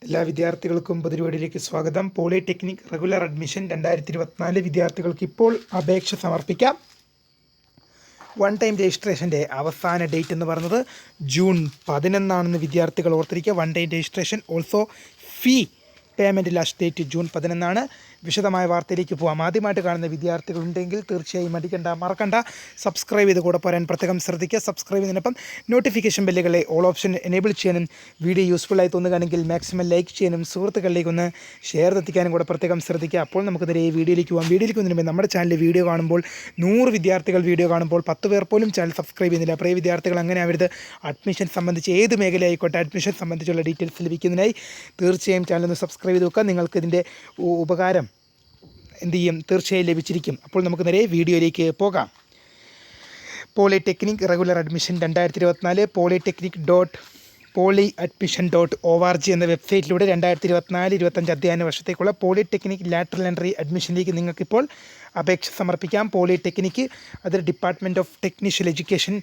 എല്ലാ വിദ്യാർത്ഥികൾക്കും പൊതുപരിപാടിയിലേക്ക് സ്വാഗതം. പോളിടെക്നിക് റെഗുലർ അഡ്മിഷൻ 2024 വിദ്യാർത്ഥികൾക്ക് ഇപ്പോൾ അപേക്ഷ സമർപ്പിക്കാം. വൺ ടൈം രജിസ്ട്രേഷൻ്റെ അവസാന ഡേറ്റ് എന്ന് പറയുന്നത് ജൂൺ 11 വിദ്യാർത്ഥികൾ ഓർത്തിരിക്കുക. വൺ ടൈം രജിസ്ട്രേഷൻ ഓൾസോ ഫീ പേയ്മെൻറ്റ് ലാസ്റ്റ് ഡേറ്റ് ജൂൺ 11. വിശദമായ വാർത്തയിലേക്ക് പോകാം. ആദ്യമായിട്ട് കാണുന്ന വിദ്യാർത്ഥികളുണ്ടെങ്കിൽ തീർച്ചയായും മറക്കണ്ട സബ്സ്ക്രൈബ് ചെയ്ത് കൂടെ പറയാൻ പ്രത്യേകം ശ്രദ്ധിക്കുക. സബ്സ്ക്രൈബ് ചെയ്യുന്നതിനൊപ്പം നോട്ടിഫിക്കേഷൻ ബെല്ലുകളെ ഓൾ ഓപ്ഷൻ എനേബിൾ ചെയ്യാനും വീഡിയോ യൂസ്ഫുള്ളായി തോന്നുകയാണെങ്കിൽ മാക്സിമം ലൈക്ക് ചെയ്യാനും സുഹൃത്തുക്കളിലേക്ക് ഒന്ന് ഷെയർ എത്തിക്കാനും കൂടെ പ്രത്യേകം ശ്രദ്ധിക്കുക. അപ്പോൾ നമുക്ക് നേരെ വീഡിയോയിലേക്ക് പോകാം. വീഡിയോയിലേക്ക് വന്നതിന് നമ്മുടെ ചാനൽ വീഡിയോ കാണുമ്പോൾ 100 വിദ്യാർത്ഥികൾ വീഡിയോ കാണുമ്പോൾ 10 പേർ പോലും ചാനൽ സബ്സ്ക്രൈബ് ചെയ്യുന്നില്ല. പ്രിയ വിദ്യാർത്ഥികൾ അങ്ങനെ അവരുടെ അഡ്മിഷൻ സംബന്ധിച്ച് ഏത് മേഖലയായിക്കോട്ടെ അഡ്മിഷൻ സംബന്ധിച്ചുള്ള ഡീറ്റെയിൽസ് ലഭിക്കുന്നതിനായി തീർച്ചയായും ചാനൽ ഒന്ന് സബ്സ്ക്രൈബ് ചെയ്ത് വെക്കുക. നിങ്ങൾക്കിതിൻ്റെ ഉപകാരം എന്ത് ചെയ്യും തീർച്ചയായും ലഭിച്ചിരിക്കും. അപ്പോൾ നമുക്ക് നേരെ വീഡിയോയിലേക്ക് പോകാം. പോളിടെക്നിക് റെഗുലർ അഡ്മിഷൻ 2024 polyadmission.org എന്ന വെബ്സൈറ്റിലൂടെ 2024-25 അധ്യയന വർഷത്തേക്കുള്ള പോളിടെക്നിക് ലാറ്ററൽ എൻട്രി അഡ്മിഷനിലേക്ക് നിങ്ങൾക്കിപ്പോൾ അപേക്ഷ സമർപ്പിക്കാം. പോളിടെക്നിക് അത് ഡിപ്പാർട്ട്മെൻറ്റ് ഓഫ് ടെക്നിഷ്യൽ എഡ്യൂക്കേഷൻ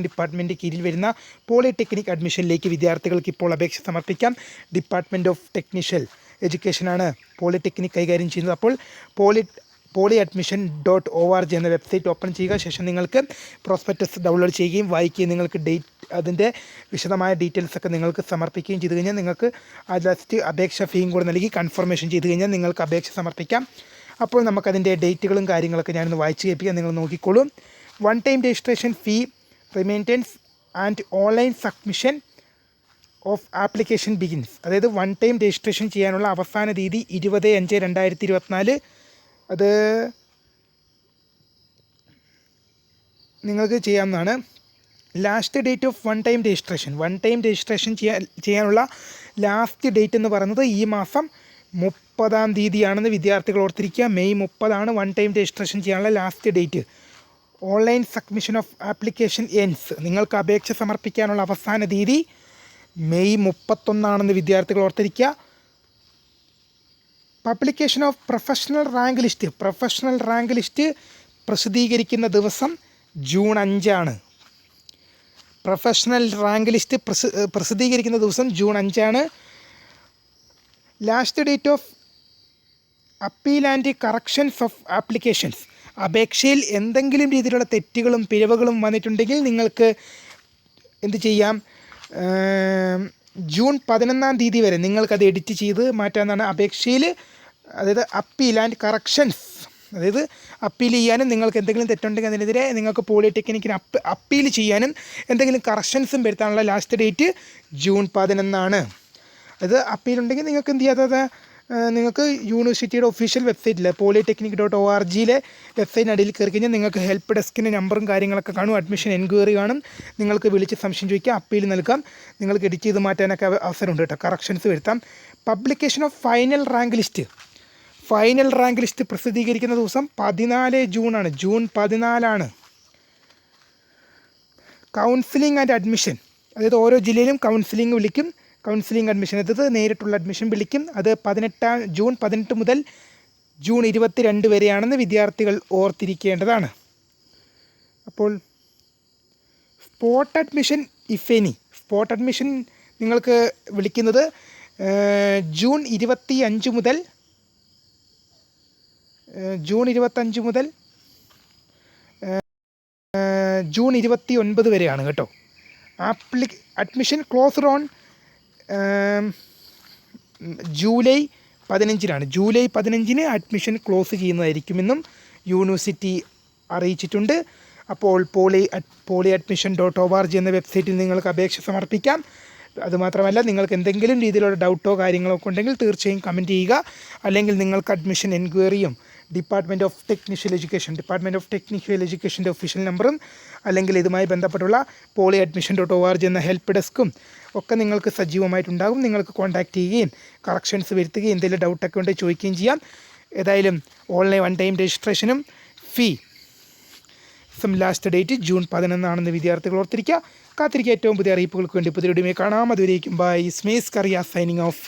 ഡിപ്പാർട്ട്മെൻറ്റ് കീഴിൽ വരുന്ന പോളിടെക്നിക് അഡ്മിഷനിലേക്ക് വിദ്യാർത്ഥികൾക്ക് ഇപ്പോൾ അപേക്ഷ സമർപ്പിക്കാം. ഡിപ്പാർട്ട്മെൻറ്റ് ഓഫ് ടെക്നിഷ്യൽ എഡ്യൂക്കേഷനാണ് പോളിടെക്നിക് കൈകാര്യം ചെയ്യുന്നത്. അപ്പോൾ polyadmission.org എന്ന വെബ്സൈറ്റ് ഓപ്പൺ ചെയ്യുക. ശേഷം നിങ്ങൾക്ക് പ്രോസ്പെക്ടസ് ഡൗൺലോഡ് ചെയ്യുകയും വായിക്കുകയും നിങ്ങൾക്ക് അതിൻ്റെ വിശദമായ ഡീറ്റെയിൽസൊക്കെ നിങ്ങൾക്ക് സമർപ്പിക്കുകയും ചെയ്തു കഴിഞ്ഞാൽ നിങ്ങൾക്ക് ലാസ്റ്റ് അപേക്ഷ ഫീയും കൂടെ നൽകി കൺഫർമേഷൻ ചെയ്ത് കഴിഞ്ഞാൽ നിങ്ങൾക്ക് അപേക്ഷ സമർപ്പിക്കാം. അപ്പോൾ നമുക്കതിൻ്റെ ഡേറ്റുകളും കാര്യങ്ങളൊക്കെ ഞാനൊന്ന് വായിച്ച് കേൾപ്പിക്കാം. നിങ്ങൾ നോക്കിക്കോളൂ. One time registration fee remittance and online submission of application begins. അതായത് വൺ ടൈം രജിസ്ട്രേഷൻ ചെയ്യാനുള്ള അവസാന തീയതി 20/5/2024. അത് നിങ്ങൾക്ക് ചെയ്യാവുന്നതാണ്. Last date of one time registration ചെയ്യാനുള്ള ലാസ്റ്റ് ഡേറ്റ് എന്ന് പറയുന്നത് ഈ മാസം 30 വിദ്യാർത്ഥികൾ ഓർത്തിരിക്കുക. മെയ് 30 വൺ ടൈം രജിസ്ട്രേഷൻ ചെയ്യാനുള്ള last date. Online submission of application ends. നിങ്ങൾക്ക് അപേക്ഷ സമർപ്പിക്കാനുള്ള അവസാന തീയതി മെയ് 31 വിദ്യാർത്ഥികൾ ഓർത്തിരിക്കുക. Publication of professional rank list പ്രസിദ്ധീകരിക്കുന്ന ദിവസം ജൂൺ 5. പ്രൊഫഷണൽ റാങ്ക് ലിസ്റ്റ് പ്രസിദ്ധീകരിക്കുന്ന ദിവസം June 5. Last date of appeal and corrections of applications. അപേക്ഷയിൽ എന്തെങ്കിലും രീതിയിലുള്ള തെറ്റുകളും പിഴവുകളും വന്നിട്ടുണ്ടെങ്കിൽ നിങ്ങൾക്ക് എന്ത് ചെയ്യാം, ജൂൺ 11 വരെ നിങ്ങൾക്കത് എഡിറ്റ് ചെയ്ത് മാറ്റാവുന്നതാണ്. അപേക്ഷയിൽ അതായത് അപ്പീൽ ആൻഡ് കറക്ഷൻസ്, അതായത് അപ്പീൽ ചെയ്യാനും നിങ്ങൾക്ക് എന്തെങ്കിലും തെറ്റുണ്ടെങ്കിൽ അതിനെതിരെ നിങ്ങൾക്ക് പോളിടെക്നിക്കിന് അപ്പീൽ ചെയ്യാനും എന്തെങ്കിലും കറക്ഷൻസും വരുത്താനുള്ള ലാസ്റ്റ് ഡേറ്റ് ജൂൺ 11. അത് അപ്പീലുണ്ടെങ്കിൽ നിങ്ങൾക്ക് എന്ത് ചെയ്യാത്തത് നിങ്ങൾക്ക് യൂണിവേഴ്സിറ്റിയുടെ ഒഫീഷ്യൽ വെബ്സൈറ്റിൽ polytechnic.org വെബ്സൈറ്റിനടിയിൽ കയറി കഴിഞ്ഞാൽ നിങ്ങൾക്ക് ഹെൽപ്പ് ഡെസ്കിൻ്റെ നമ്പറും കാര്യങ്ങളൊക്കെ കാണും. അഡ്മിഷൻ എൻക്വയറി കാണും. നിങ്ങൾക്ക് വിളിച്ച് സംശയം ചോദിക്കാം, അപ്പീൽ നൽകാം. നിങ്ങൾക്ക് എഡിറ്റ് ചെയ്ത് മാറ്റാനൊക്കെ അവസരമുണ്ട് കേട്ടോ. കറക്ഷൻസ് വരുത്താം. Publication of final rank list പ്രസിദ്ധീകരിക്കുന്ന ദിവസം 14 ജൂണാണ്. ജൂൺ 14. കൗൺസിലിംഗ് ആൻഡ് അഡ്മിഷൻ, അതായത് ഓരോ ജില്ലയിലും കൗൺസിലിംഗ് വിളിക്കും. കൗൺസിലിംഗ് അഡ്മിഷൻ അതായത് നേരിട്ടുള്ള അഡ്മിഷൻ വിളിക്കും. അത് ജൂൺ 18 മുതൽ ജൂൺ 22 വരെയാണെന്ന് വിദ്യാർത്ഥികൾ ഓർത്തിരിക്കേണ്ടതാണ്. അപ്പോൾ സ്പോട്ട് അഡ്മിഷൻ നിങ്ങൾക്ക് വിളിക്കുന്നത് ജൂൺ 25 മുതൽ ജൂൺ 29 വരെയാണ് കേട്ടോ. Admission closed on July 15 July 15 admission close ചെയ്യുന്നതായിരിക്കുമെന്നും യൂണിവേഴ്സിറ്റി അറിയിച്ചിട്ടുണ്ട്. അപ്പോൾ polyadmission.org എന്ന വെബ്സൈറ്റിൽ നിങ്ങൾക്ക് അപേക്ഷ സമർപ്പിക്കാം. അതുമാത്രമല്ല, നിങ്ങൾക്ക് എന്തെങ്കിലും രീതിയിലുള്ള ഡൗട്ടോ കാര്യങ്ങളോ ഒക്കെ ഉണ്ടെങ്കിൽ തീർച്ചയായും കമൻറ്റ് ചെയ്യുക. അല്ലെങ്കിൽ നിങ്ങൾക്ക് അഡ്മിഷൻ എൻക്വയറിയും ഡിപ്പാർട്ട്മെൻറ്റ് ഓഫ് ടെക്നിഷ്യൽ എഡ്യൂക്കേഷൻ്റെ ഒഫീഷ്യൽ നമ്പറും അല്ലെങ്കിൽ ഇതുമായി ബന്ധപ്പെട്ടുള്ള polyadmission.org എന്ന ഹെൽപ്പ് ഡെസ്കും ഒക്കെ നിങ്ങൾക്ക് സജീവമായിട്ടുണ്ടാകും. നിങ്ങൾക്ക് കോൺടാക്റ്റ് ചെയ്യുകയും കറക്ഷൻസ് വരുത്തുകയും എന്തെങ്കിലും ഡൗട്ടൊക്കെ ഉണ്ടെങ്കിൽ ചോദിക്കുകയും ചെയ്യാം. ഏതായാലും ഓൺലൈൻ വൺ ടൈം രജിസ്ട്രേഷനും ഫീ ലാസ്റ്റ് ഡേറ്റ് ജൂൺ 11 വിദ്യാർത്ഥികൾ ഓർത്തിരിക്കുക. കാത്തിരിക്കുക. ഏറ്റവും പുതിയ അറിയിപ്പുകൾക്ക് വേണ്ടി പുതിയ വീഡിയോയിൽ കാണാം. അതുവരേക്കും ബൈ. സ്മേസ് Kariya signing off.